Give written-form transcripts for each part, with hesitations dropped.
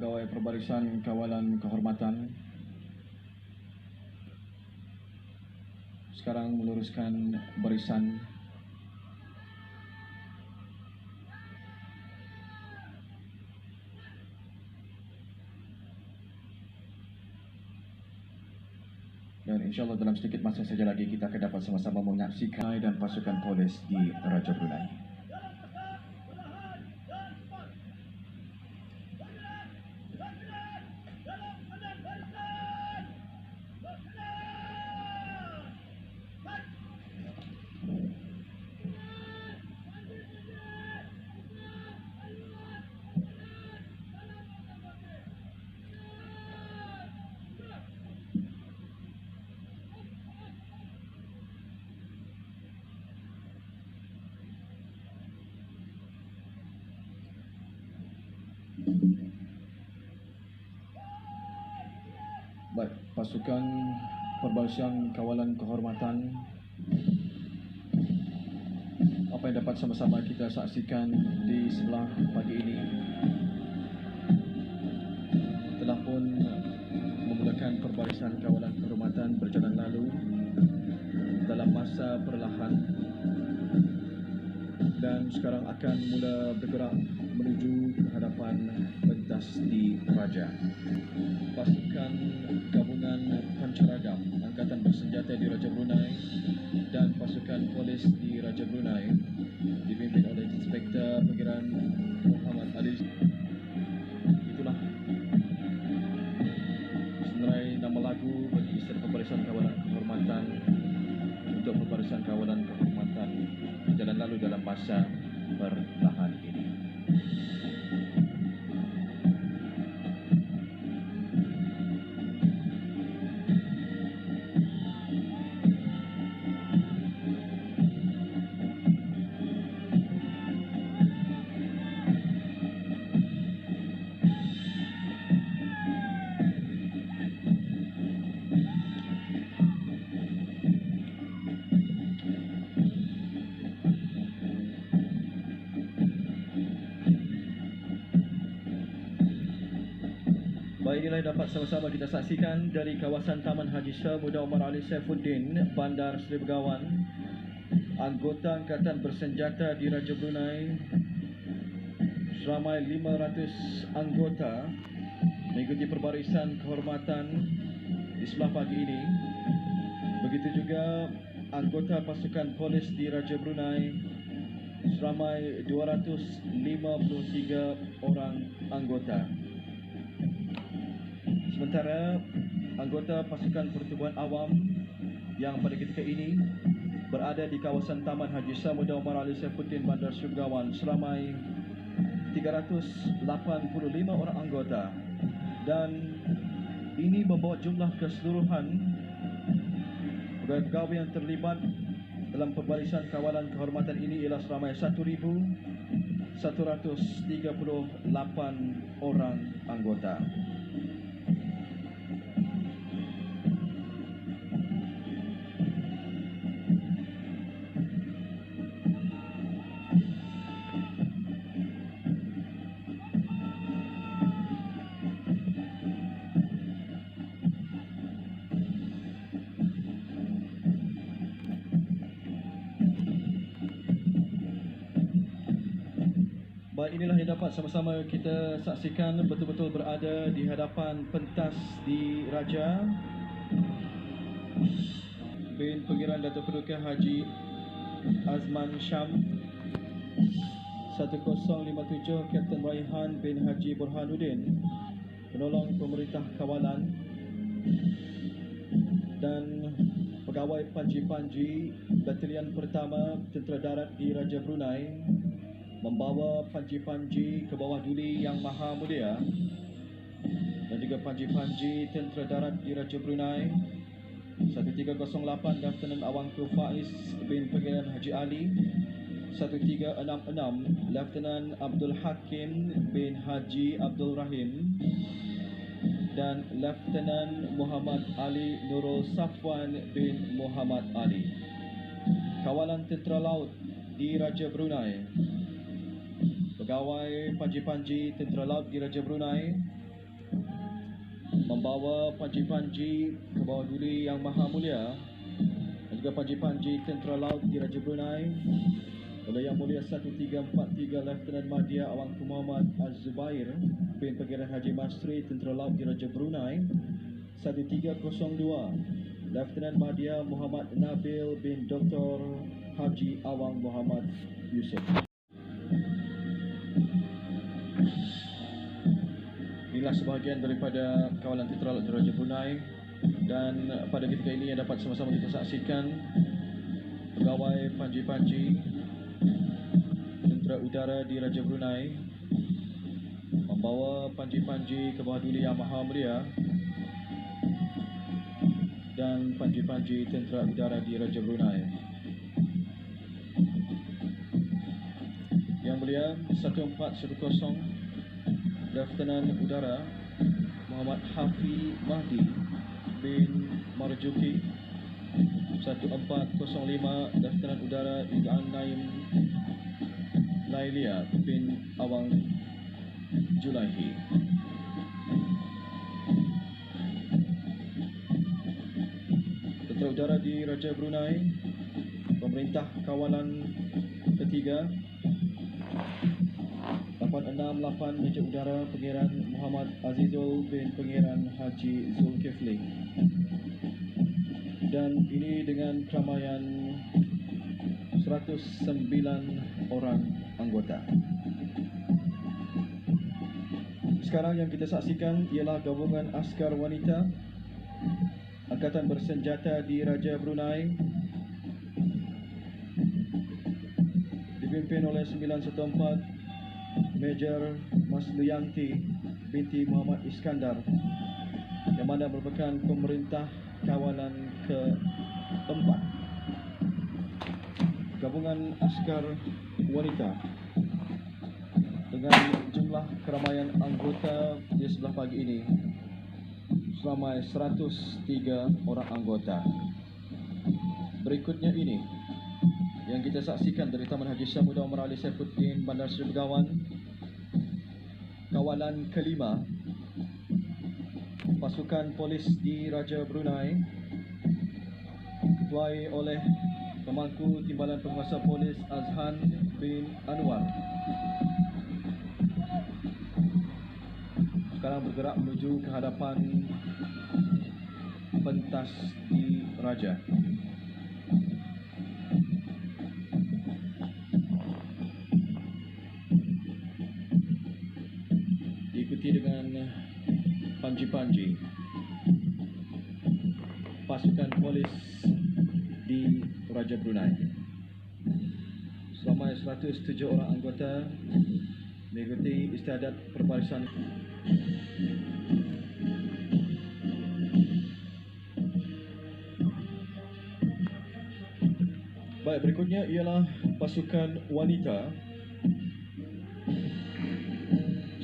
pegawai Perbarisan Kawalan Kehormatan sekarang meluruskan barisan. Dan insyaAllah dalam sedikit masa saja lagi kita akan dapat sama-sama menyaksikan dan pasukan polis di Raja Brunei. Baik, pasukan Perbarisan Kawalan Kehormatan, apa yang dapat sama-sama kita saksikan di sebelah pagi ini telah pun memulakan Perbarisan Kawalan Kehormatan berjalan lalu dalam masa perlahan dan sekarang akan mula bergerak menuju ke hadapan pentas di Raja. Pasukan gabungan Pancaragam Angkatan Bersenjata di Raja Brunei dan pasukan polis di Raja Brunei dipimpin oleh Inspektor Pengiran Muhammad Ali. Itulah senarai nama lagu bagi Istana Perbarisan Kawalan Kehormatan untuk Perbarisan Kawalan Kehormatan berjalan lalu dalam masa perlahan ini. Baik, inilah yang dapat sama-sama kita saksikan dari kawasan Taman Haji Shah Muda Omar Ali Saifuddin, Bandar Seri Begawan. Anggota Angkatan Bersenjata di Raja Brunei seramai 500 anggota mengikuti perbarisan kehormatan di sebelah pagi ini. Begitu juga anggota pasukan polis di Raja Brunei seramai 253 orang anggota. Sementara anggota pasukan pertubuhan awam yang pada ketika ini berada di kawasan Taman Haji Shah Muda Omar Ali Saifuddin, Bandar Seri Begawan seramai 385 orang anggota, dan ini membawa jumlah keseluruhan pegawai yang terlibat dalam Perbarisan Kawalan Kehormatan ini ialah seramai 1,138 orang anggota. Baik, inilah yang dapat sama-sama kita saksikan betul-betul berada di hadapan pentas di Raja. Bin Pengiran Datuk Paduka Haji Azman Syam 1057 Kapten Raihan bin Haji Burhanuddin, penolong pemerintah kawalan, dan pegawai Panji-Panji Batalion Pertama Tentera Darat di Raja Brunei membawa panji-panji ke bawah duli yang maha mulia, dan juga panji-panji Tentera Darat di Raja Brunei 1308 Lieutenant Awangku Faiz bin Pengiran Haji Ali, 1366 Lieutenant Abdul Hakim bin Haji Abdul Rahim, dan Lieutenant Muhammad Ali Nurul Safwan bin Muhammad Ali. Kawalan Tentera Laut di Raja Brunei, pegawai panji-panji Tentera Laut di Raja Brunei membawa panji-panji ke bawah duli Yang Maha Mulia dan juga panji-panji Tentera Laut Diraja Brunei oleh Yang Mulia 1343 Lieutenant Madya Awangku Muhammad Az-Zubair bin Pangeran Haji Masri Tentera Laut Diraja Brunei. 1302 Lieutenant Madya Muhammad Nabil bin Dr. Haji Awang Muhammad Yusof. Inilah sebahagian daripada kawalan Tentera Laut Diraja Brunei, dan pada ketika ini yang dapat sama-sama kita saksikan pegawai panji-panji Tentera Udara Diraja Brunei membawa panji-panji ke bawah duli Yang Maha Mulia dan panji-panji Tentera Udara Diraja Brunei. Yang Mulia 1410 Lieutenant Udara Muhammad Hafi Mahdi bin Marjuki. 1405 Lieutenant Udara Izan Naim Lailia bin Awang Julaihi. Tentera Udara di Raja Brunei, Pemerintah Kawalan Ketiga 868 Major Udara Pangeran Muhammad Azizul bin Pangeran Haji Zulkifli. Dan ini dengan keramaian 109 orang anggota. Sekarang yang kita saksikan ialah gabungan askar wanita Angkatan Bersenjata di Raja Brunei dipimpin oleh 914 Major Masliyanti binti Muhammad Iskandar, yang mana merupakan pemerintah kawalan keempat. Gabungan askar wanita dengan jumlah keramaian anggota di sebelah pagi ini seramai 103 orang anggota. Berikutnya ini yang kita saksikan dari Taman Haji Shah Muda Umar Ali Saifuddin Bandar Seri Begawan, kawalan kelima, pasukan polis di Raja Brunei diketuai oleh Pemangku Timbalan Penguasa Polis Azhan bin Anwar. Sekarang bergerak menuju ke hadapan pentas di Raja. Diikuti dengan panji-panji pasukan polis di Raja Brunei. Seramai 107 orang anggota mengikuti istiadat perbarisan. Baik, berikutnya ialah pasukan wanita.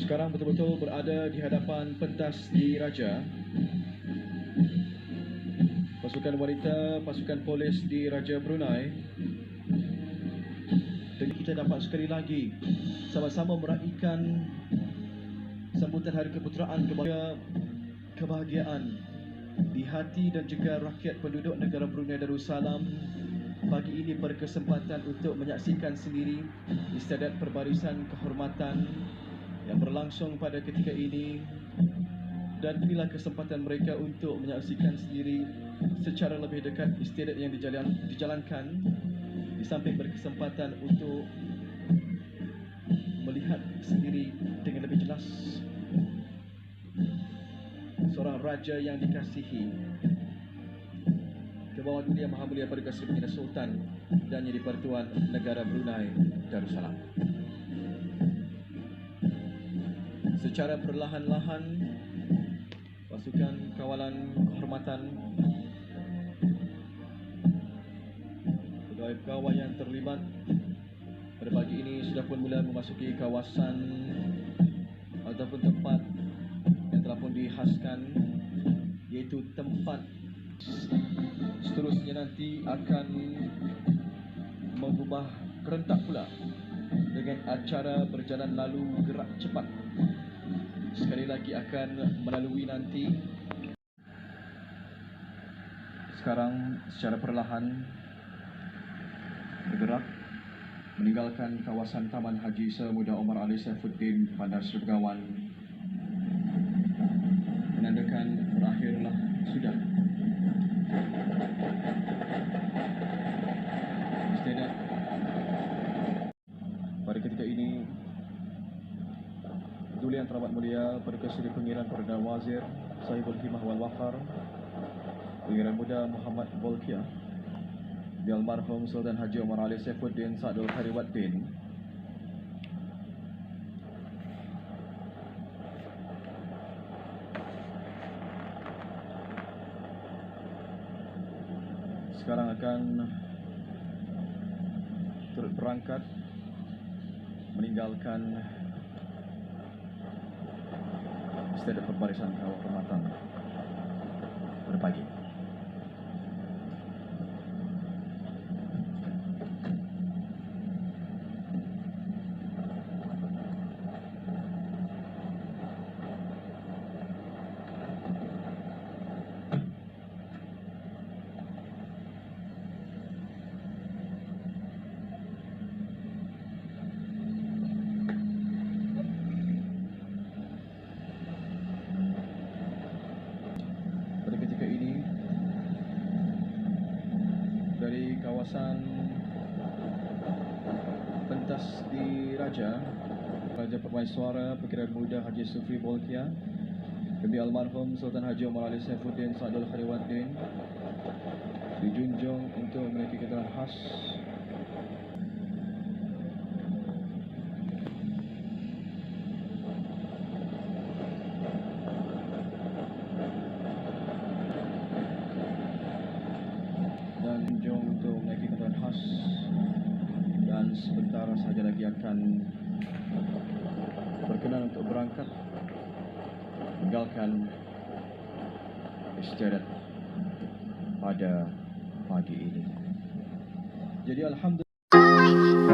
Sekarang betul-betul berada di hadapan pentas di Raja. Pasukan wanita, pasukan polis di Raja Brunei. Dan kita dapat sekali lagi sama-sama meraihkan sambutan Hari Keputeraan kebahagiaan di hati dan juga rakyat penduduk negara Brunei Darussalam. Pagi ini berkesempatan untuk menyaksikan sendiri istiadat perbarisan kehormatan yang berlangsung pada ketika ini, dan inilah kesempatan mereka untuk menyaksikan sendiri secara lebih dekat istiadat yang dijalankan, di samping berkesempatan untuk melihat sendiri dengan lebih jelas seorang raja yang dikasihi ke bawah duli Yang Maha Mulia Paduka Seri Baginda Sultan dan Yang di-Pertuan Negara Brunei Darussalam. Secara perlahan-lahan pasukan kawalan kehormatan, pegawai-pegawai yang terlibat pada pagi ini sudah pun mula memasuki kawasan ataupun tempat yang telah pun dihaskan, iaitu tempat seterusnya nanti akan mengubah kerentak pula dengan acara berjalan lalu gerak cepat sekali lagi akan melalui nanti. Sekarang secara perlahan bergerak meninggalkan kawasan Taman Haji Semuda Omar Ali Saifuddin Bandar Seri Begawan, menandakan berakhirlah sudah istiadat. Pada ketika ini, Duli Yang Teramat Mulia Perdana Seri Pengiran Perdana Wazir Sahibul Himah wal Waqar Pengiran Muda Muhammad Bolkiah di Almarhum Sultan Haji Omar Ali Saifuddin Sa'dul Khairuddin sekarang akan turut berangkat meninggalkan istiadat perbarisan kehormatan pada pagi. Dari kawasan pentas di Raja Permaiswara Pengiran Muda Haji Sufi Bolkiah demi Almarhum Sultan Haji Omar Ali Saifuddin Sa'dul Khairuddin dijunjung untuk memiliki keterangan khas dan junjung untuk memiliki keterangan khas, dan sebentar saja lagi akan berkenan untuk berangkat meninggalkan istiadat pada pagi ini. Jadi alhamdulillah.